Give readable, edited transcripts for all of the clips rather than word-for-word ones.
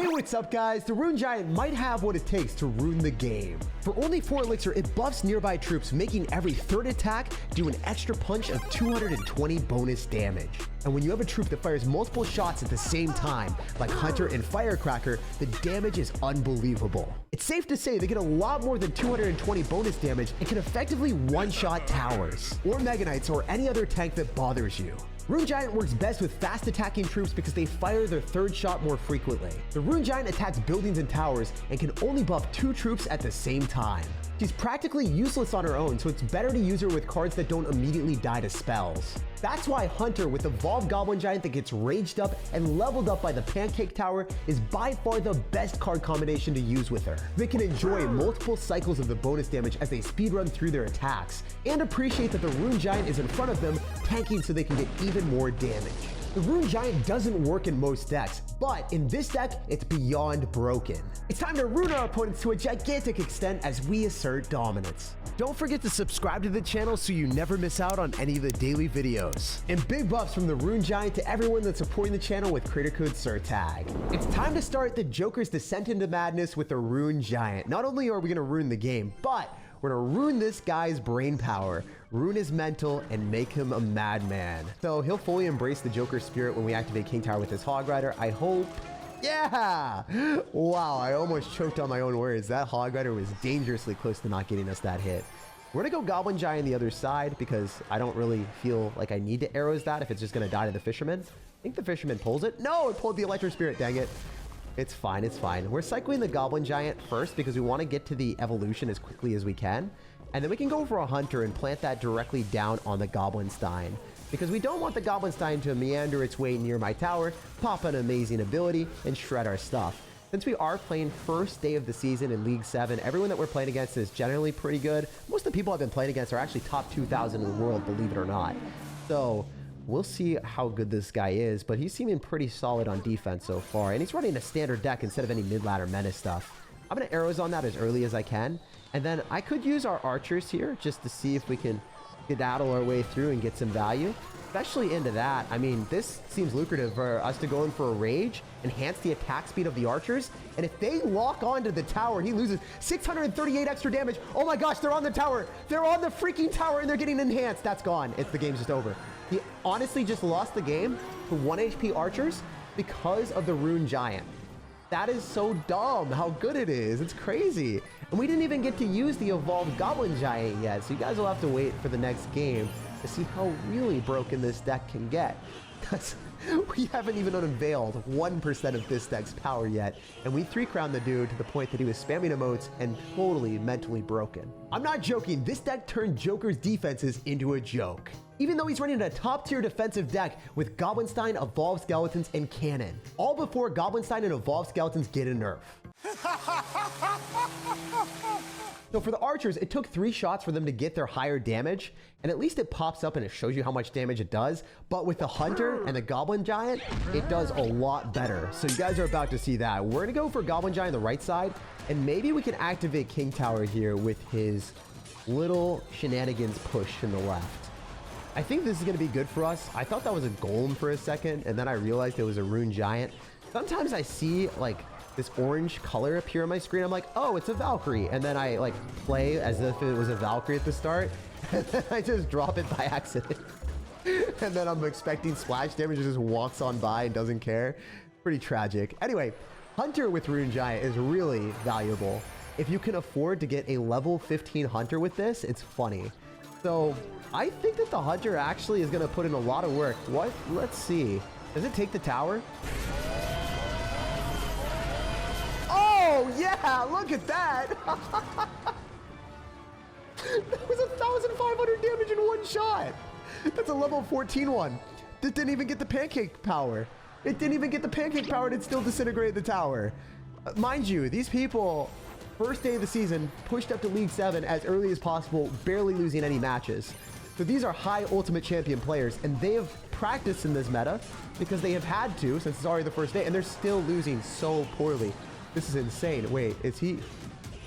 Hey, what's up guys? The Rune Giant might have what it takes to ruin the game. For only 4 elixir, it buffs nearby troops, making every third attack do an extra punch of 220 bonus damage. And when you have a troop that fires multiple shots at the same time, like Hunter and Firecracker, the damage is unbelievable. It's safe to say they get a lot more than 220 bonus damage and can effectively one-shot towers, or Mega Knights, or any other tank that bothers you. Rune Giant works best with fast attacking troops because they fire their third shot more frequently. The Rune Giant attacks buildings and towers and can only buff 2 troops at the same time. She's practically useless on her own, so it's better to use her with cards that don't immediately die to spells. That's why Hunter with Evolved Goblin Giant that gets raged up and leveled up by the Pancake Tower is by far the best card combination to use with her. They can enjoy multiple cycles of the bonus damage as they speedrun through their attacks, and appreciate that the Rune Giant is in front of them, tanking so they can get even more damage. The Rune Giant doesn't work in most decks, but in this deck, it's beyond broken. It's time to ruin our opponents to a gigantic extent as we assert dominance. Don't forget to subscribe to the channel so you never miss out on any of the daily videos. And big buffs from the Rune Giant to everyone that's supporting the channel with creator code SirTag. It's time to start the Joker's descent into madness with the Rune Giant. Not only are we going to ruin the game, but we're gonna ruin this guy's brain power, ruin his mental, and make him a madman. So he'll fully embrace the Joker spirit when we activate King Tower with his Hog Rider, I hope. Yeah! Wow, I almost choked on my own words. That Hog Rider was dangerously close to not getting us that hit. We're gonna go Goblin Giant the other side because I don't really feel like I need to arrows that if it's just gonna die to the Fisherman. I think the Fisherman pulls it. No, it pulled the Electro Spirit, dang it. It's fine, it's fine. We're cycling the Goblin Giant first because we want to get to the evolution as quickly as we can. And then we can go for a Hunter and plant that directly down on the Goblinstein. Because we don't want the Goblinstein to meander its way near my tower, pop an amazing ability, and shred our stuff. Since we are playing first day of the season in League 7, everyone that we're playing against is generally pretty good. Most of the people I've been playing against are actually top 2,000 in the world, believe it or not. So we'll see how good this guy is, but he's seeming pretty solid on defense so far. And he's running a standard deck instead of any mid-ladder menace stuff. I'm going to arrows on that as early as I can. And then I could use our archers here just to see if we can skedaddle our way through and get some value. Especially into that. I mean, this seems lucrative for us to go in for a rage, enhance the attack speed of the archers. And if they lock onto the tower, he loses 638 extra damage. Oh my gosh, they're on the tower. They're on the freaking tower and they're getting enhanced. That's gone. The game's just over. He honestly just lost the game to 1 HP archers because of the Rune Giant. That is so dumb how good it is. It's crazy. And we didn't even get to use the Evolved Goblin Giant yet. So you guys will have to wait for the next game to see how really broken this deck can get. Because we haven't even unveiled 1% of this deck's power yet. And we 3-crowned the dude to the point that he was spamming emotes and totally mentally broken. I'm not joking. This deck turned Joker's defenses into a joke. Even though he's running a top-tier defensive deck with Goblinstein, Evolved Skeletons, and Cannon. All before Goblinstein and Evolved Skeletons get a nerf. So for the archers, it took 3 shots for them to get their higher damage, and at least it pops up and it shows you how much damage it does. But with the Hunter and the Goblin Giant, it does a lot better. So you guys are about to see that. We're gonna go for Goblin Giant on the right side, and maybe we can activate King Tower here with his little shenanigans push in the left. I think this is gonna be good for us. I thought that was a golem for a second, and then I realized it was a Rune Giant. Sometimes I see like this orange color appear on my screen. I'm like, oh, it's a Valkyrie. And then I like play as if it was a Valkyrie at the start. And then I just drop it by accident. And then I'm expecting splash damage. It just walks on by and doesn't care. Pretty tragic. Anyway, Hunter with Rune Giant is really valuable. If you can afford to get a level 15 Hunter with this, it's funny. So I think that the Hunter actually is going to put in a lot of work. What? Let's see. Does it take the tower? Oh, yeah, look at that. That was 1,500 damage in 1 shot. That's a level 14 one. That didn't even get the pancake power. It didn't even get the pancake power and it still disintegrated the tower. Mind you, these people, first day of the season, pushed up to League 7 as early as possible, barely losing any matches. So these are high Ultimate Champion players, and they have practiced in this meta because they have had to since it's already the first day, and they're still losing so poorly. This is insane. Wait, is he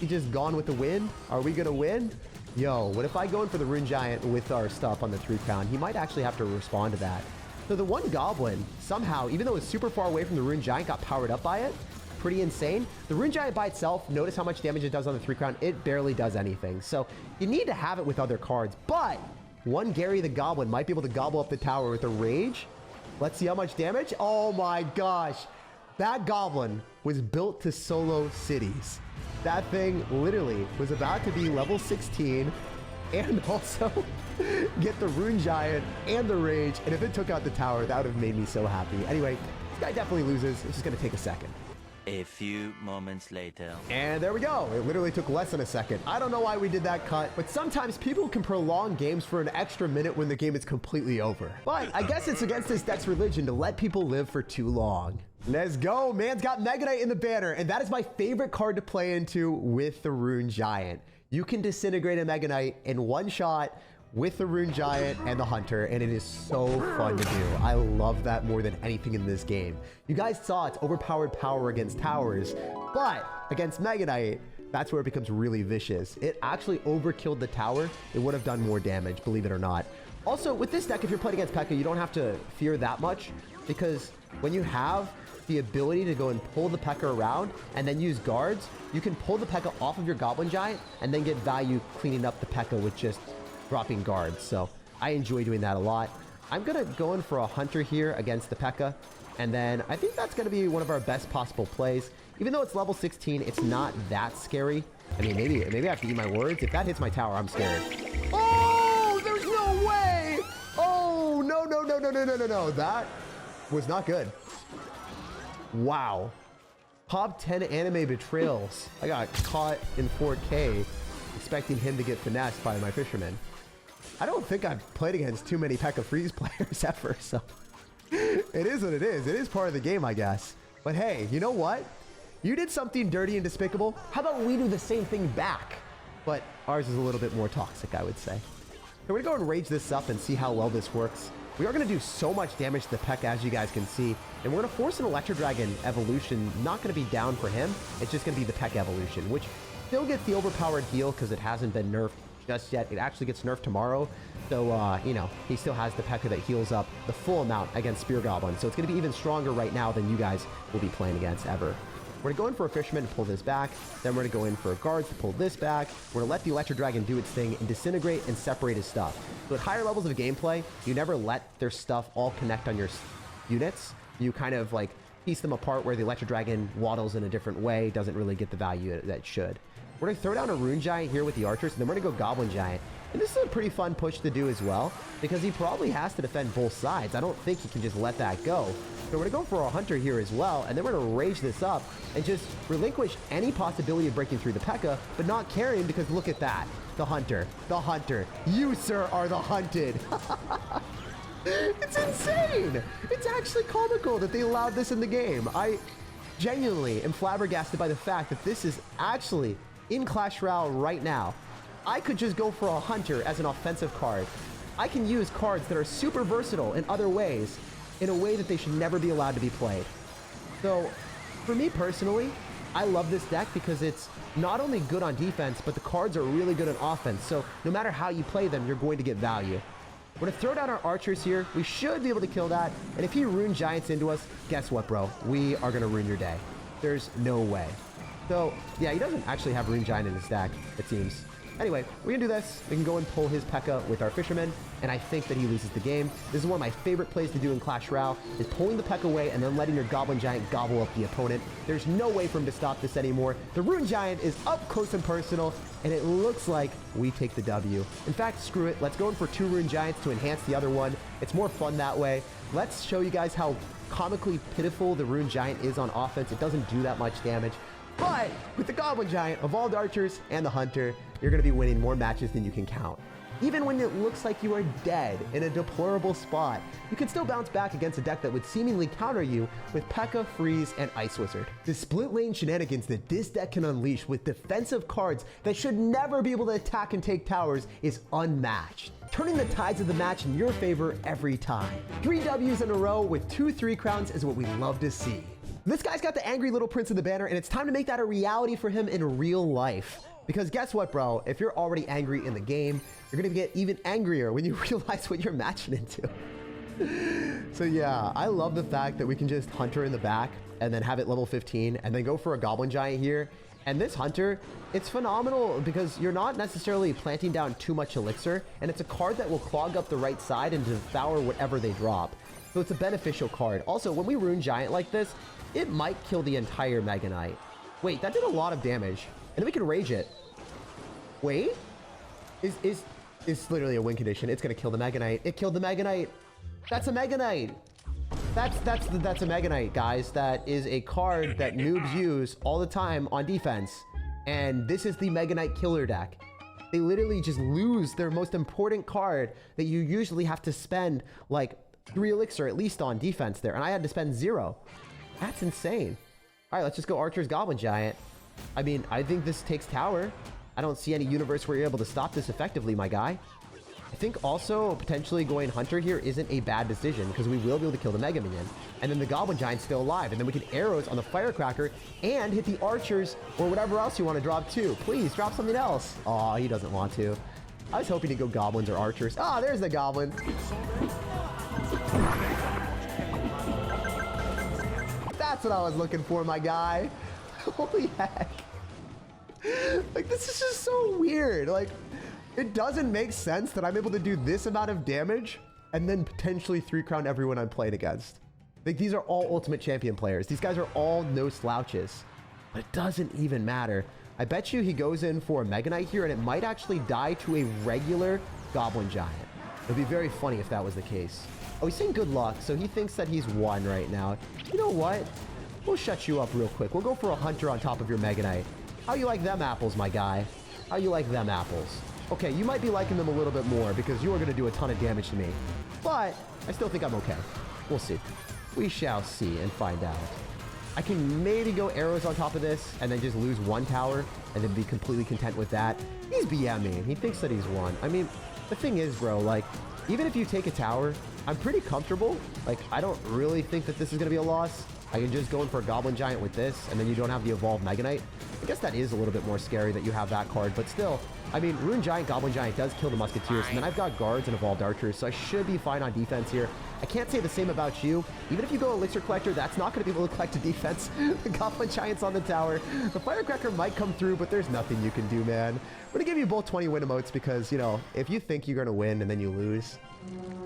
just gone with the win? Are we gonna win? Yo, what if I go in for the Rune Giant with our stuff on the 3-crown? He might actually have to respond to that. So the one Goblin, somehow, even though it's super far away from the Rune Giant, got powered up by it. pretty insane. The Rune Giant by itself, notice how much damage it does on the 3 crown. It barely does anything. So you need to have it with other cards. But one Gary the Goblin might be able to gobble up the tower with a Rage. Let's see how much damage. Oh my gosh. That Goblin was built to solo cities. That thing literally was about to be level 16 and also get the Rune Giant and the Rage. And if it took out the tower, that would have made me so happy. Anyway, this guy definitely loses. It's just going to take a second. A few moments later. And there we go. It literally took less than a second. I don't know why we did that cut, but sometimes people can prolong games for an extra minute when the game is completely over. But I guess it's against this deck's religion to let people live for too long. Let's go. Man's got Mega Knight in the banner, and that is my favorite card to play into with the Rune Giant. You can disintegrate a Mega Knight in one shot with the Rune Giant and the Hunter, and it is so fun to do. I love that more than anything in this game. You guys saw its overpowered power against towers, but against Mega Knight, that's where it becomes really vicious. It actually overkilled the tower. It would have done more damage, believe it or not. Also, with this deck, if you're playing against P.E.K.K.A, you don't have to fear that much, because when you have the ability to go and pull the P.E.K.K.A around and then use guards, you can pull the P.E.K.K.A off of your Goblin Giant and then get value cleaning up the P.E.K.K.A with just dropping guards. So I enjoy doing that a lot. I'm gonna go in for a Hunter here against the P.E.K.K.A, and then I think that's gonna be one of our best possible plays. Even though it's level 16, it's not that scary. I mean, maybe I have to eat my words. If that hits my tower, I'm scared. Oh, there's no way! Oh, no. That was not good. Wow. Top 10 anime betrayals. I got caught in 4K expecting him to get finessed by my fisherman. I don't think I've played against too many P.E.K.K.A Freeze players ever, so it is what it is. It is part of the game, I guess. But hey, you know what? You did something dirty and despicable. How about we do the same thing back? But ours is a little bit more toxic, I would say. So we're gonna go and rage this up and see how well this works. We are going to do so much damage to the P.E.K.K.A, as you guys can see. And we're going to force an Electro Dragon evolution. Not going to be down for him. It's just going to be the P.E.K.K.A evolution, which still gets the overpowered heal because it hasn't been nerfed just yet. It actually gets nerfed tomorrow. So, you know, he still has the P.E.K.K.A that heals up the full amount against Spear Goblin. So it's going to be even stronger right now than you guys will be playing against ever. We're going to go in for a Fisherman to pull this back. Then we're going to go in for a Guards to pull this back. We're going to let the Electro Dragon do its thing and disintegrate and separate his stuff. So at higher levels of gameplay, you never let their stuff all connect on your units. You kind of like piece them apart where the Electro Dragon waddles in a different way, doesn't really get the value that it should. We're going to throw down a Rune Giant here with the archers, and then we're going to go Goblin Giant. And this is a pretty fun push to do as well, because he probably has to defend both sides. I don't think he can just let that go. So we're going to go for a Hunter here as well, and then we're going to rage this up and just relinquish any possibility of breaking through the P.E.K.K.A, but not carrying, because look at that. The Hunter. You, sir, are the hunted. It's insane. It's actually comical that they allowed this in the game. I genuinely am flabbergasted by the fact that this is actually in Clash Royale right now. I could just go for a Hunter as an offensive card. I can use cards that are super versatile in other ways, in a way that they should never be allowed to be played. So, for me personally, I love this deck because it's not only good on defense, but the cards are really good on offense. So, no matter how you play them, you're going to get value. We're going to throw down our archers here. We should be able to kill that. And if he Rune Giants into us, guess what, bro? We are going to ruin your day. There's no way. So, yeah, he doesn't actually have Rune Giant in his stack, it seems. Anyway, we're going to do this. We can go and pull his P.E.K.K.A with our Fisherman, and I think that he loses the game. This is one of my favorite plays to do in Clash Royale, is pulling the P.E.K.K.A away and then letting your Goblin Giant gobble up the opponent. There's no way for him to stop this anymore. The Rune Giant is up close and personal, and it looks like we take the W. In fact, screw it. Let's go in for 2 Rune Giants to enhance the other one. It's more fun that way. Let's show you guys how comically pitiful the Rune Giant is on offense. It doesn't do that much damage. But with the Goblin Giant, Evolved Archers, and the Hunter, you're going to be winning more matches than you can count. Even when it looks like you are dead in a deplorable spot, you can still bounce back against a deck that would seemingly counter you with P.E.K.K.A, Freeze, and Ice Wizard. The split lane shenanigans that this deck can unleash with defensive cards that should never be able to attack and take towers is unmatched, turning the tides of the match in your favor every time. 3 Ws in a row with 2 3 crowns is what we love to see. This guy's got the angry little prince in the banner, and it's time to make that a reality for him in real life. Because guess what, bro? If you're already angry in the game, you're gonna get even angrier when you realize what you're matching into. So yeah, I love the fact that we can just Hunter in the back and then have it level 15 and then go for a Goblin Giant here. And this Hunter, it's phenomenal because you're not necessarily planting down too much elixir, and it's a card that will clog up the right side and devour whatever they drop. So it's a beneficial card. Also, when we Rune Giant like this, it might kill the entire Mega Knight. Wait, that did a lot of damage. And then we can rage it. Wait. It's literally a win condition. It's gonna kill the Mega Knight. It killed the Mega Knight. That's a Mega Knight. That's a Mega Knight, guys. That is a card that noobs use all the time on defense. And this is the Mega Knight killer deck. They literally just lose their most important card that you usually have to spend like 3 elixir at least on defense there. And I had to spend 0. That's insane. All right, let's just go Archer's Goblin Giant. I mean, I think this takes tower. I don't see any universe where you're able to stop this effectively, my guy. I think also potentially going Hunter here isn't a bad decision because we will be able to kill the Mega Minion. And then the Goblin Giant's still alive. And then we can arrows on the Firecracker and hit the archers or whatever else you want to drop too. Please drop something else. Oh, he doesn't want to. I was hoping to go goblins or archers. Ah, there's the goblin. That's what I was looking for, my guy. Holy heck. Like, this is just so weird. Like, it doesn't make sense that I'm able to do this amount of damage and then potentially 3-crown everyone I'm playing against. Like, these are all Ultimate Champion players. These guys are all no slouches. But it doesn't even matter. I bet you he goes in for a Mega Knight here and it might actually die to a regular Goblin Giant. It'd be very funny if that was the case. Oh, he's saying good luck, so he thinks that he's won right now. You know what? We'll shut you up real quick. We'll go for a Hunter on top of your Mega Knight. How you like them apples, my guy? How you like them apples? Okay, you might be liking them a little bit more because you are going to do a ton of damage to me. But I still think I'm okay. We'll see. We shall see and find out. I can maybe go arrows on top of this and then just lose 1 tower and then be completely content with that. He's BMing. He thinks that he's won. I mean, the thing is, bro, like, even if you take a tower, I'm pretty comfortable. Like, I don't really think that this is going to be a loss. I can just go in for a Goblin Giant with this, and then you don't have the Evolved Mega Knight. I guess that is a little bit more scary that you have that card, but still, I mean, Rune Giant, Goblin Giant does kill the Musketeers, and then I've got Guards and Evolved Archers, so I should be fine on defense here. I can't say the same about you. Even if you go Elixir Collector, that's not going to be able to collect a defense. The Goblin Giant's on the tower. The Firecracker might come through, but there's nothing you can do, man. I'm going to give you both 20 win emotes because, you know, if you think you're going to win and then you lose,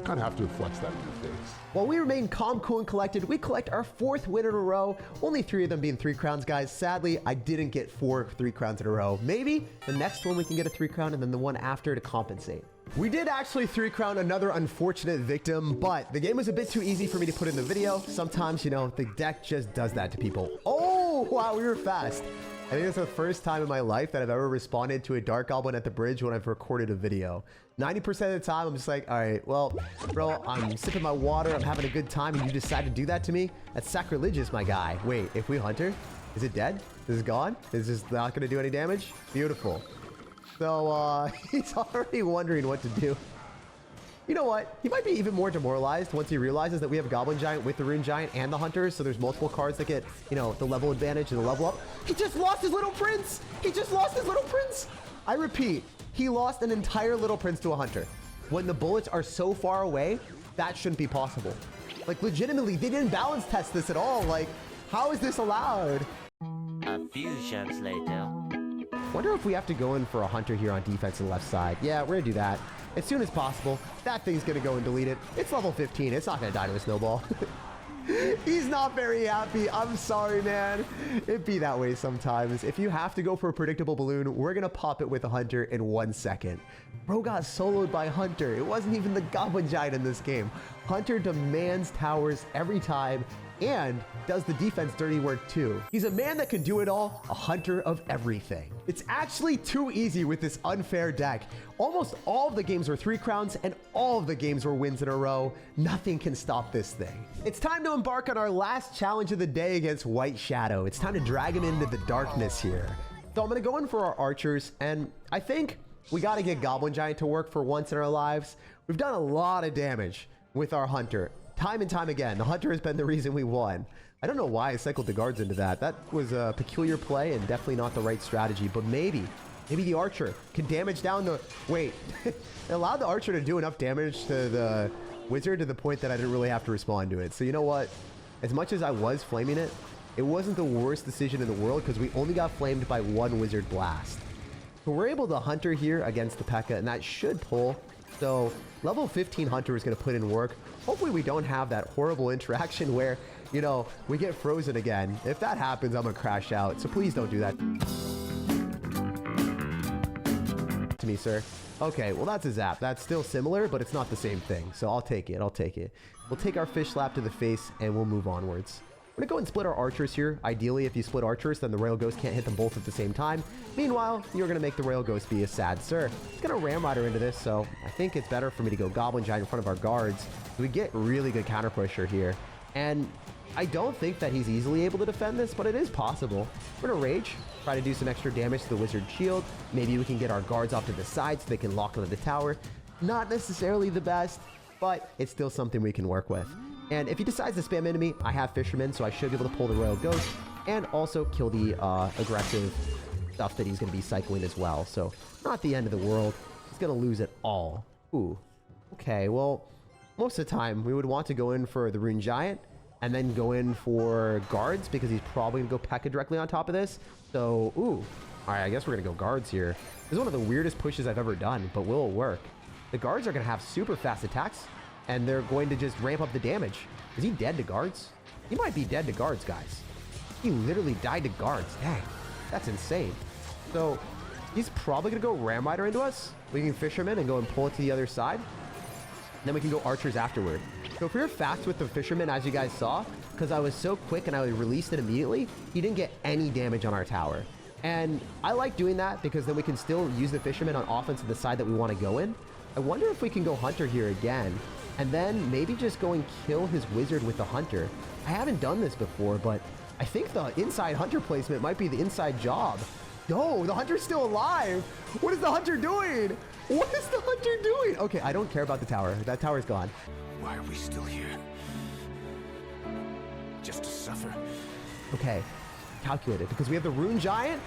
kind of have to flex that in your face. while we remain calm, cool, and collected, we collect our 4th win in a row. Only 3 of them being 3 crowns, guys. Sadly, I didn't get 4 3 crowns in a row. Maybe the next one we can get a 3 crown and then the one after to compensate. We did actually 3 crown another unfortunate victim, but the game was a bit too easy for me to put in the video. Sometimes, you know, the deck just does that to people. Oh, wow, we were fast. I think it's the first time in my life that I've ever responded to a Dark Goblin at the bridge when I've recorded a video. 90% of the time, I'm just like, all right, well, bro, I'm sipping my water, I'm having a good time, and you decide to do that to me? That's sacrilegious, my guy. Wait, if we Hunter, is it dead? Is it gone? Is this not going to do any damage? Beautiful. So, he's already wondering what to do. You know what? He might be even more demoralized once he realizes that we have Goblin Giant with the Rune Giant and the Hunters, so there's multiple cards that get, you know, the level advantage and the level up. He just lost his Little Prince! He just lost his Little Prince! I repeat, he lost an entire Little Prince to a Hunter. When the bullets are so far away, that shouldn't be possible. Like, legitimately, they didn't balance test this at all. Like, how is this allowed? A few shots later. Wonder if we have to go in for a Hunter here on defense and left side. Yeah, we're gonna do that. As soon as possible. That thing's gonna go and delete it. It's level 15. It's not gonna die to a snowball. He's not very happy. I'm sorry, man. It be that way sometimes. If you have to go for a predictable balloon, we're gonna pop it with a Hunter in 1 second. Bro got soloed by Hunter. It wasn't even the Goblin Giant in this game. Hunter demands towers every time and does the defense dirty work too. He's a man that can do it all, a hunter of everything. It's actually too easy with this unfair deck. Almost all of the games were 3 crowns and all of the games were wins in a row. Nothing can stop this thing. It's time to embark on our last challenge of the day against White Shadow. It's time to drag him into the darkness here. So I'm gonna go in for our archers, and I think we gotta get Goblin Giant to work for once in our lives. We've done a lot of damage with our Hunter. Time and time again, the Hunter has been the reason we won. I don't know why I cycled the guards into that. That was a peculiar play and definitely not the right strategy, but maybe the archer can damage down the... Wait, it allowed the archer to do enough damage to the wizard to the point that I didn't really have to respond to it. So you know what? As much as I was flaming it, it wasn't the worst decision in the world because we only got flamed by one wizard blast. So we're able to hunter here against the P.E.K.K.A, and that should pull. So level 15 hunter is going to put in work. Hopefully we don't have that horrible interaction where, you know, we get frozen again. If that happens, I'm going to crash out. So please don't do that to me, sir. Okay, well, that's a zap. That's still similar, but it's not the same thing. So I'll take it. I'll take it. We'll take our fish slap to the face, and we'll move onwards. We're going to go and split our archers here. Ideally, if you split archers, then the Rail Ghost can't hit them both at the same time. Meanwhile, you're going to make the Rail Ghost be a sad sir. It's going to Ram Rider into this, so I think it's better for me to go Goblin Giant in front of our guards. We get really good counter pressure here. And I don't think that he's easily able to defend this, but it is possible. We're going to Rage, try to do some extra damage to the Wizard Shield. Maybe we can get our guards off to the side so they can lock onto the tower. Not necessarily the best, but it's still something we can work with. And if he decides to spam enemy, I have Fisherman, so I should be able to pull the Royal Ghost and also kill the aggressive stuff that he's going to be cycling as well. So not the end of the world. He's going to lose it all. Ooh. Okay, well, most of the time we would want to go in for the Rune Giant and then go in for guards because he's probably going to go P.E.K.K.A directly on top of this. So, ooh. All right, I guess we're going to go guards here. This is one of the weirdest pushes I've ever done, but will it work? The guards are going to have super fast attacks, and they're going to just ramp up the damage. Is he dead to guards? He might be dead to guards, guys. He literally died to guards. Dang, that's insane. So he's probably going to go Ram Rider into us. We can Fisherman and go and pull it to the other side. Then we can go archers afterward. So if we were fast with the Fisherman, as you guys saw, because I was so quick and I released it immediately, he didn't get any damage on our tower. And I like doing that because then we can still use the Fisherman on offense at the side that we want to go in. I wonder if we can go Hunter here again, and then maybe just go and kill his Wizard with the Hunter. I haven't done this before, but I think the inside Hunter placement might be the inside job. No, the Hunter's still alive. What is the Hunter doing? What is the Hunter doing? Okay, I don't care about the tower. That tower's gone. Why are we still here? Just to suffer? Okay, calculated, because we have the Rune Giant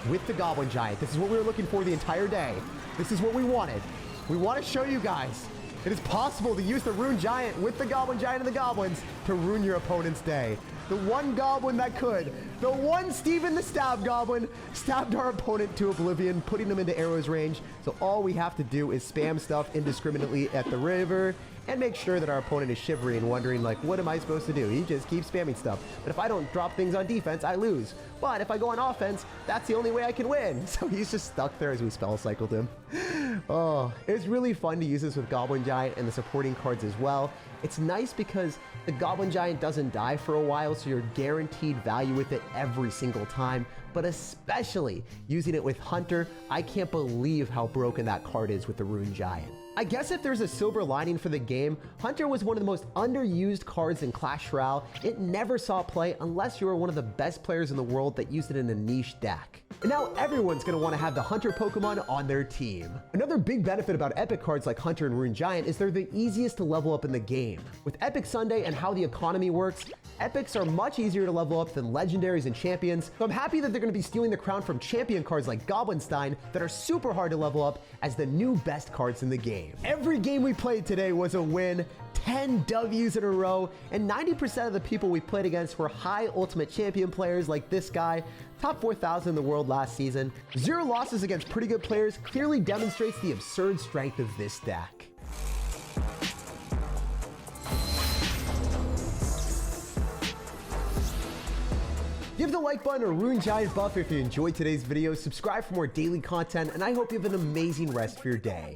with the Goblin Giant. This is what we were looking for the entire day. This is what we wanted. We want to show you guys it is possible to use the Rune Giant with the Goblin Giant and the Goblins to ruin your opponent's day. The one Goblin that could, the one Steven the Stab Goblin, stabbed our opponent to oblivion, putting them into arrows range. So all we have to do is spam stuff indiscriminately at the river and make sure that our opponent is shivering and wondering, like, what am I supposed to do? He just keeps spamming stuff. But if I don't drop things on defense, I lose. But if I go on offense, that's the only way I can win. So he's just stuck there as we spell cycled him. Oh, it's really fun to use this with Goblin Giant and the supporting cards as well. It's nice because the Goblin Giant doesn't die for a while, so you're guaranteed value with it every single time. But especially using it with Hunter, I can't believe how broken that card is with the Rune Giant. I guess if there's a silver lining for the game, Hunter was one of the most underused cards in Clash Royale. It never saw play unless you were one of the best players in the world that used it in a niche deck. And now everyone's going to want to have the Hunter Pokemon on their team. Another big benefit about epic cards like Hunter and Rune Giant is they're the easiest to level up in the game. With Epic Sunday and how the economy works, epics are much easier to level up than legendaries and champions, so I'm happy that they're going to be stealing the crown from champion cards like Goblinstein that are super hard to level up as the new best cards in the game. Every game we played today was a win, 10 W's in a row, and 90% of the people we played against were high ultimate champion players like this guy, top 4,000 in the world last season. 0 losses against pretty good players clearly demonstrates the absurd strength of this deck. Give the like button or Rune Giant buff if you enjoyed today's video, subscribe for more daily content, and I hope you have an amazing rest of your day.